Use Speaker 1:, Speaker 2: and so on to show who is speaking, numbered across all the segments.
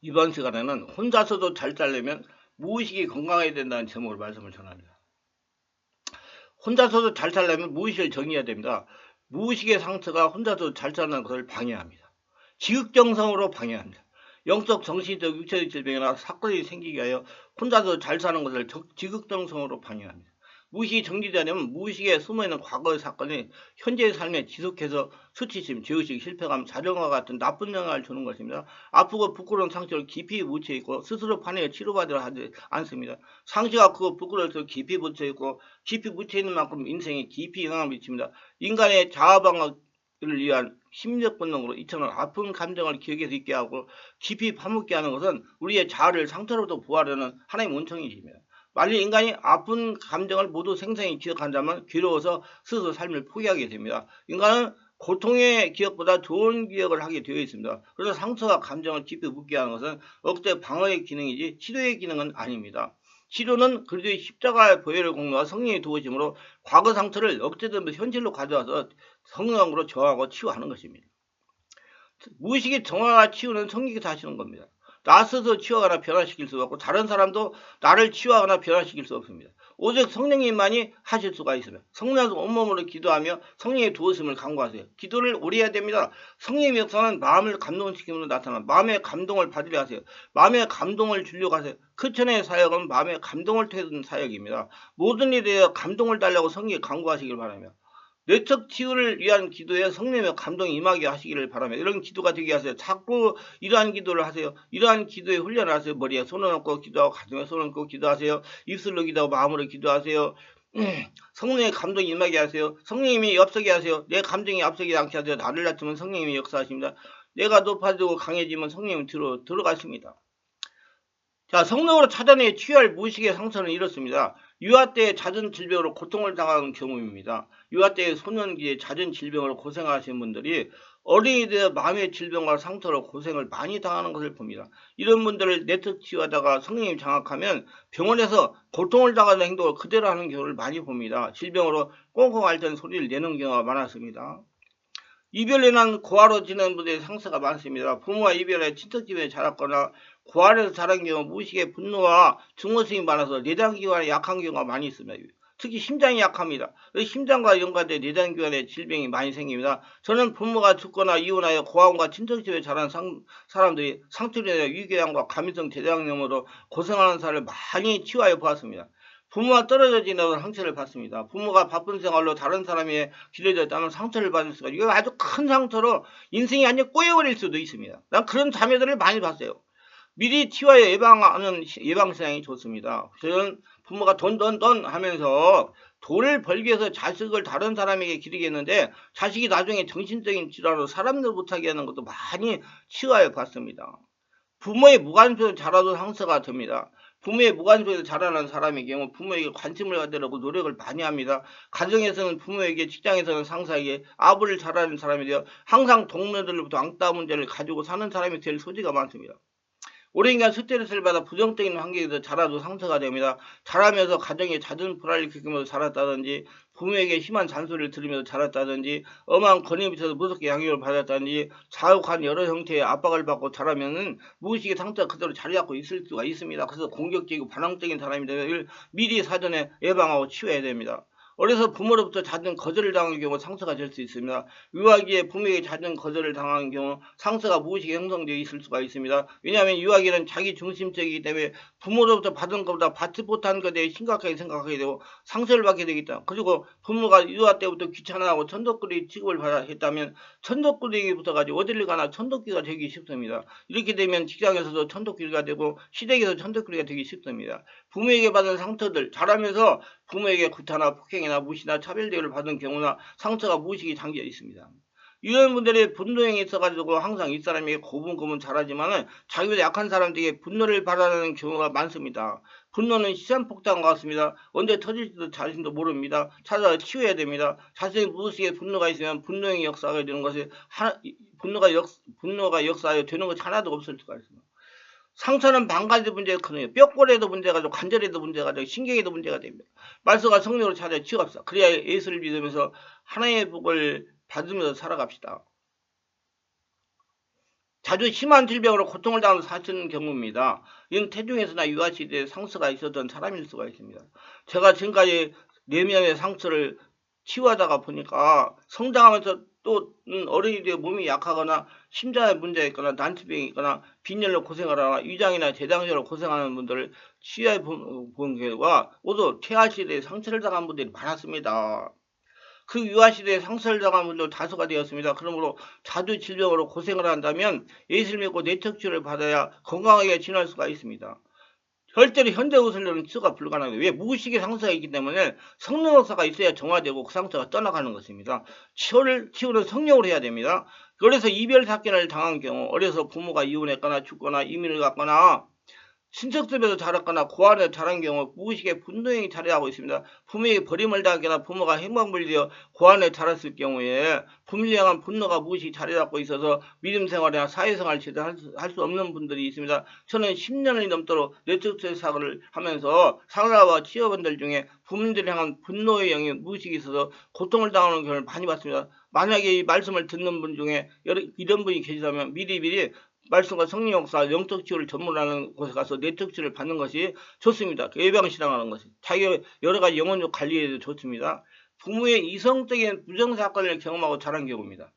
Speaker 1: 이번 시간에는 혼자서도 잘 살려면 무의식이 건강해야 된다는 제목으로 말씀을 전합니다. 혼자서도 잘 살려면 무의식을 정의해야 됩니다. 무의식의 상처가 혼자서 잘 사는 것을 방해합니다. 지극정성으로 방해합니다. 영적, 정신적, 육체적 질병이나 사건이 생기게 하여 혼자서 잘 사는 것을 지극정성으로 방해합니다. 무의식이 정리되려면 무의식에 숨어있는 과거의 사건이 현재의 삶에 지속해서 수치심, 죄의식, 실패감, 자존과 같은 나쁜 영향을 주는 것입니다. 아프고 부끄러운 상처를 깊이 묻혀있고 스스로 판에 치료받으려 하지 않습니다. 상처가 크고 부끄러워서 깊이 묻혀있고 깊이 묻혀있는 만큼 인생에 깊이 영향을 미칩니다. 인간의 자아방어를 위한 심리적 본능으로 이처럼 아픈 감정을 기억해서 있게 하고 깊이 파묻게 하는 것은 우리의 자아를 상처로부터 보호하려는 하나님의 원천이십니다. 만일 인간이 아픈 감정을 모두 생생히 기억한다면 괴로워서 스스로 삶을 포기하게 됩니다. 인간은 고통의 기억보다 좋은 기억을 하게 되어 있습니다. 그래서 상처와 감정을 깊이 묻게 하는 것은 억제 방어의 기능이지 치료의 기능은 아닙니다. 치료는 그리스도의 십자가의 보혈의 공로와 성령의 도우심으로 과거 상처를 억제되면서 현실로 가져와서 성령으로 저하고 치유하는 것입니다. 무의식의 정화와 치유는 성령께서 하시는 겁니다. 나 스스로 치유하거나 변화시킬 수 없고 다른 사람도 나를 치유하거나 변화시킬 수 없습니다. 오직 성령님만이 하실 수가 있습니다. 성령께서 온몸으로 기도하며 성령의 도우심을 간구하세요. 기도를 오래 해야 됩니다. 성령의 역사는 마음을 감동시키므로 나타나 마음의 감동을 받으려 하세요. 마음의 감동을 주려고 하세요. 크천의 사역은 마음의 감동을 태우는 사역입니다. 모든 일에 감동을 달라고 성령에 간구하시길 바랍니다. 내적 치유를 위한 기도에 성령의 감동이 임하게 하시기를 바랍니다. 이런 기도가 되게 하세요. 자꾸 이러한 기도를 하세요. 이러한 기도에 훈련을 하세요. 머리에 손을 얹고 기도하고 가슴에 손을 얹고 기도하세요. 입술로 기도하고 마음으로 기도하세요. 성령의 감동이 임하게 하세요. 성령님이 엽서게 하세요. 내 감정이 앞서지 않게 하세요. 나를 낮추면 성령님이 역사하십니다. 내가 높아지고 강해지면 성령님이 들어가십니다. 자, 성령으로 찾아내 치유할 무의식의 상처는 이렇습니다. 유아 때 잦은 질병으로 고통을 당하는 경우입니다. 유아 때 소년기에 잦은 질병으로 고생하시는 분들이 어린이 때 마음의 질병과 상처로 고생을 많이 당하는 것을 봅니다. 이런 분들을 내적 치유하다가 성령님 장악하면 병원에서 고통을 당하는 행동을 그대로 하는 경우를 많이 봅니다. 질병으로 꽁꽁 앓던 소리를 내는 경우가 많았습니다. 이별로 인한 고아로 지내는 분들의 상처가 많습니다. 부모와 이별해 친척집에 자랐거나 고아에서 자란 경우 무의식의 분노와 증오심이 많아서 내장기관에 약한 경우가 많이 있습니다. 특히 심장이 약합니다. 심장과 연관된 내장기관에 질병이 많이 생깁니다. 저는 부모가 죽거나 이혼하여 고아원과 친척집에 자란 사람들이 상처로 인해 위궤양과 감염성 대장염으로 고생하는 사람을 많이 치유하여 보았습니다. 부모와 떨어져 지내는 상처를 받습니다. 부모가 바쁜 생활로 다른 사람이 길어져 있다면 상처를 받을 수가 있고, 이거 아주 큰 상처로 인생이 완전히 꼬여버릴 수도 있습니다. 난 그런 자매들을 많이 봤어요. 미리 치유하여 예방하는 예방시장이 좋습니다. 저는 부모가 돈 하면서 돈을 벌기 위해서 자식을 다른 사람에게 기르겠는데 자식이 나중에 정신적인 질환으로 사람들 못하게 하는 것도 많이 치유하여 봤습니다. 부모의 무관심에서 자라도 상처가 됩니다. 부모의 무관심에서 자라는 사람의 경우 부모에게 관심을 가지려고 노력을 많이 합니다. 가정에서는 부모에게, 직장에서는 상사에게 아부를 잘하는 사람이 되어 항상 동료들로부터 왕따 문제를 가지고 사는 사람이 될 소지가 많습니다. 오랜 기간 스트레스를 받아 부정적인 환경에서 자라도 상처가 됩니다. 자라면서 가정에 잦은 불안을 겪으면서 자랐다든지 부모에게 심한 잔소리를 들으면서 자랐다든지 엄한 권위 밑에서 무섭게 양육을 받았다든지 자욱한 여러 형태의 압박을 받고 자라면은 무의식의 상처가 그대로 자리 잡고 있을 수가 있습니다. 그래서 공격적이고 반항적인 사람이 되면 미리 사전에 예방하고 치유해야 됩니다. 어려서 부모로부터 잦은 거절을 당하는 경우 상처가 될 수 있습니다. 유아기에 부모에게 잦은 거절을 당하는 경우 상처가 무의식에 형성되어 있을 수가 있습니다. 왜냐하면 유아기는 자기 중심적이기 때문에 부모로부터 받은 것보다 받지 못한 것에 대해 심각하게 생각하게 되고 상처를 받게 되겠다. 그리고 부모가 유아 때부터 귀찮아하고 천덕꾸러기 취급을 받아 했다면 천덕꾸러기부터 가지고 어디를 가나 천덕기가 되기 쉽습니다. 이렇게 되면 직장에서도 천덕꾸러기가 되고 시댁에서 천덕꾸러기가 되기 쉽습니다. 부모에게 받은 상처들 자라면서 부모에게 구타나 폭행이나 무시나 차별 대우를 받은 경우나 상처가 무의식이 담겨 있습니다. 이런 분들이 분노형이 있어가지고 항상 이 사람에게 고분고분 잘하지만은 자기보다 약한 사람들에게 분노를 발하는 경우가 많습니다. 분노는 시한폭탄과 같습니다. 언제 터질지도 자신도 모릅니다. 찾아서 치유해야 됩니다. 자신의 무의식에 분노가 있으면 분노형이 역사하게 되는 것이 분노가 역사하여 되는 것이 하나도 없을 수가 있습니다. 상처는 반 가지 문제가 크네요. 뼈골에도 문제가 되고 관절에도 문제가 되고 신경에도 문제가 됩니다. 말씀과 성령으로 찾아 치유합시다. 그래야 예수를 믿으면서 하나님의 복을 받으면서 살아갑시다. 자주 심한 질병으로 고통을 당하는 사시는 경우입니다. 이는 태중에서나 유아시대에 상처가 있었던 사람일 수가 있습니다. 제가 지금까지 내면의 상처를 치유하다가 보니까 성장하면서 또 어른이 되어 몸이 약하거나 심장에 문제가 있거나 난치병이 있거나 빈혈로 고생을 하거나 위장이나 제장저로 고생하는 분들을 치유해 본 결과 모두 태아시대에 상처를 당한 분들이 많았습니다. 그 유아시대에 상처를 당한 분도 다수가 되었습니다. 그러므로 자주 질병으로 고생을 한다면 예수를 믿고 내척치료를 받아야 건강하게 지낼 수가 있습니다. 절대로 현대의술로는 치유가 불가능해요. 왜? 무의식의 상처가 있기 때문에 성령 역사가 있어야 정화되고 그 상처가 떠나가는 것입니다. 치유는 성령으로 해야 됩니다. 그래서 이별 사건을 당한 경우 어려서 부모가 이혼했거나 죽거나 이민을 갔거나 친척집에서 자랐거나 고아에서 자란 경우 무의식의 분노행위 자리하고 있습니다. 부모에게 버림을 당하거나 부모가 행방불이 되어 고아에 자랐을 경우에 부모를 향한 분노가 무의식이 자리잡고 있어서 믿음 생활이나 사회생활을 제대로 할 수 없는 분들이 있습니다. 저는 10년이 넘도록 내적체 사고를 하면서 상가와 취업원들 중에 부모님들을 향한 분노의 영이 무의식이 있어서 고통을 당하는 경우를 많이 봤습니다. 만약에 이 말씀을 듣는 분 중에 이런 분이 계시다면 미리 말씀과 성령 역사, 영적 치유를 전문하는 곳에 가서 내적 치유를 받는 것이 좋습니다. 예방신앙하는 것이. 자기 여러 가지 영혼적 관리에도 좋습니다. 부모의 이성적인 부정사건을 경험하고 자란 경우입니다.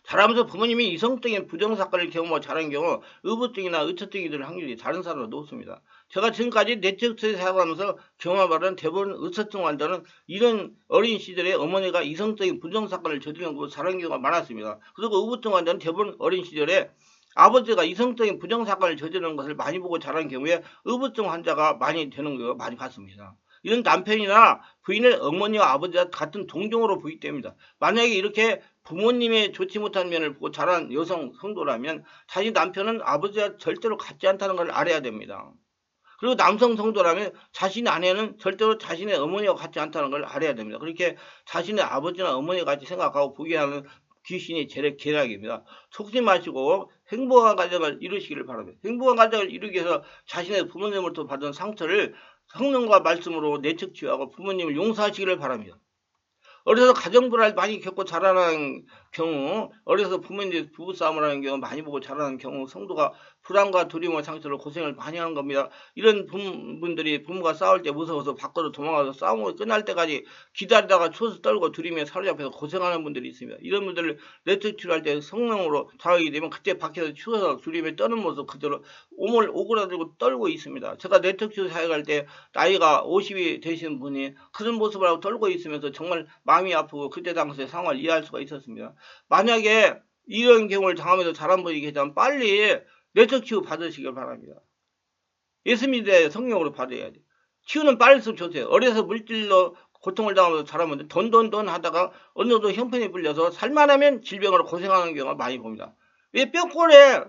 Speaker 1: 자라면서 부모님이 이성적인 부정사건을 경험하고 자란 경우 의부증이나 의처증이 들 확률이 다른 사람보다 높습니다. 제가 지금까지 내적 치유를 사용하면서 경험해보는 대부분 의처증 환자는 이런 어린 시절에 어머니가 이성적인 부정사건을 저지르고 자란 경우가 많았습니다. 그리고 의부증 환자는 대부분 어린 시절에 아버지가 이성적인 부정사건을 저지르는 것을 많이 보고 자란 경우에 의부증 환자가 많이 되는 경우가 많이 봤습니다. 이런 남편이나 부인을 어머니와 아버지와 같은 동종으로 보기 때문입니다. 만약에 이렇게 부모님의 좋지 못한 면을 보고 자란 여성 성도라면 자신 남편은 아버지와 절대로 같지 않다는 걸 알아야 됩니다. 그리고 남성 성도라면 자신의 아내는 절대로 자신의 어머니와 같지 않다는 걸 알아야 됩니다. 그렇게 자신의 아버지나 어머니와 같이 생각하고 보게 하는 귀신이 계략입니다. 속지 마시고 행복한 가정을 이루시기를 바랍니다. 행복한 가정을 이루기 위해서 자신의 부모님으로부터 받은 상처를 성령과 말씀으로 내적 치유하고 부모님을 용서하시기를 바랍니다. 어려서 가정불화를 많이 겪고 자라는 경우, 어려서 부모님들이 부부싸움을 하는 경우, 많이 보고 자라는 경우 성도가 불안과 두려움과 상처로 고생을 많이 하는 겁니다. 이런 분들이 부모가 싸울 때 무서워서 밖으로 도망가서 싸움이 끝날 때까지 기다리다가 초스 떨고 두리며 사로잡혀서 고생하는 분들이 있습니다. 이런 분들을 내적 치유할 때 성령으로 자하게 되면 그때 밖에서 추워서 두리며 떠는 모습 그대로 몸을 오그라들고 떨고 있습니다. 제가 내적 치유 사역할 때 나이가 50이 되신 분이 그런 모습을 하고 떨고 있으면서 정말 마음이 아프고 그때 당시의 상황을 이해할 수가 있었습니다. 만약에 이런 경우를 당하면서 자란 분이 계시다면 빨리 내적 치유 받으시길 바랍니다. 예수 믿어야 성령으로 받아야 돼. 치유는 빨리수록 좋대요. 어려서 물질로 고통을 당하면서 자라면 돈 하다가 어느 정도 형편이 불려서 살만하면 질병으로 고생하는 경우가 많이 봅니다. 왜 뼈골에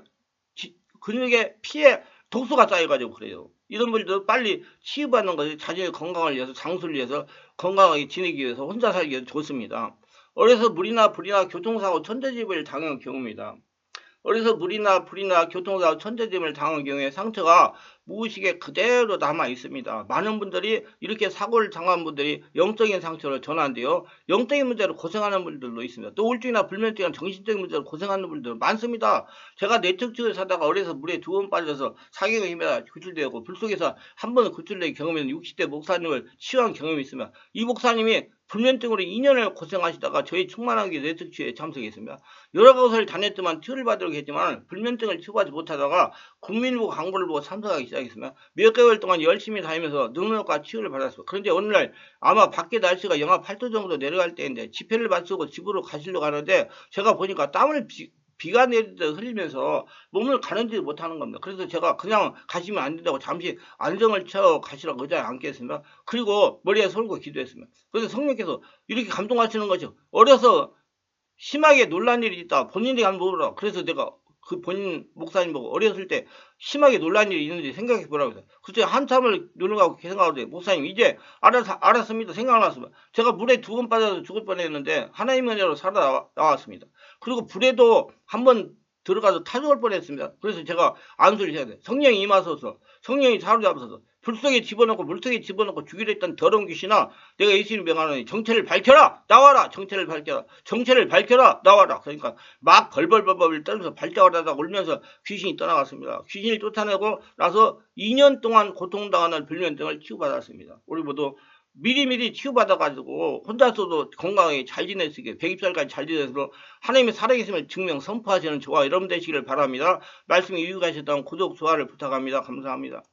Speaker 1: 근육에 피에 독소가 쌓여가지고 그래요. 이런 분들도 빨리 치유받는 것이 자신의 건강을 위해서 장수를 위해서 건강하게 지내기 위해서 혼자 살기 위해서 좋습니다. 어려서 물이나 불이나 교통사고 천재지변을 당한 경우입니다. 어려서 물이나 불이나 교통사고 천재지변을 당한 경우에 상처가 무의식에 그대로 남아 있습니다. 많은 분들이 이렇게 사고를 당한 분들이 영적인 상처로 전환돼요. 영적인 문제로 고생하는 분들도 있습니다. 또 우울증이나 불면증이나 정신적인 문제로 고생하는 분들 많습니다. 제가 내적 치유를 사다가 어려서 물에 2번 빠져서 사경의 힘에 구출되었고 불 속에서 한 번 구출된 경험에는 60대 목사님을 치유한 경험이 있습니다. 이 목사님이 불면증으로 2년을 고생하시다가 저희 충만하게 내적 치유에 참석했습니다. 여러 곳을 다녔지만 치유를 받으려고 했지만 불면증을 치유하지 못하다가 국민일보 광고를 보고 참석하기 시작했습니다. 몇 개월 동안 열심히 다니면서 능력과 치유를 받았습니다. 그런데 어느 날 아마 밖에 날씨가 영하 8도 정도 내려갈 때인데 집회를 마치고 집으로 가시려고 하는데 제가 보니까 땀을 비가 내리듯 흘리면서 몸을 가는지 못하는 겁니다. 그래서 제가 그냥 가시면 안 된다고 잠시 안정을 쳐 가시라고 의자에 앉겠습니다. 그리고 머리에 설고 기도했습니다. 그래서 성령께서 이렇게 감동하시는 거죠. 어려서 심하게 놀란 일이 있다. 본인이 한번 모르라. 그래서 내가 그 본인 목사님 보고 어렸을 때 심하게 놀란 일이 있는지 생각해 보라고 해서 그때 한참을 놀라고 생각하는데 목사님 이제 알았습니다. 생각났습니다. 제가 물에 2번 빠져서 죽을 뻔했는데 하나님의 은혜로 살아 나왔습니다. 그리고 불에도 한번 들어가서 타 죽을 뻔했습니다. 그래서 제가 안수를 해야 돼. 성령이 임하소서, 성령이 사로잡아서 불속에 집어넣고 물속에 집어넣고 죽이려 했던 더러운 귀신아, 내가 예수님 명하노니 정체를 밝혀라, 나와라. 정체를 밝혀라, 정체를 밝혀라, 나와라. 그러니까 막 벌벌벌벌 떨면서 발작하다가 울면서 귀신이 떠나갔습니다. 귀신을 쫓아내고 나서 2년 동안 고통당하는 불면증을 치유받았습니다. 우리 모두 미리미리 치유받아가지고 혼자서도 건강하게 잘 지낼 수 있게 120살까지 잘 지내서 하나님의 살아계심을 증명 선포하시는 저와 여러분 되시기를 바랍니다. 말씀이 유익하셨다면 구독, 좋아요를 부탁합니다. 감사합니다.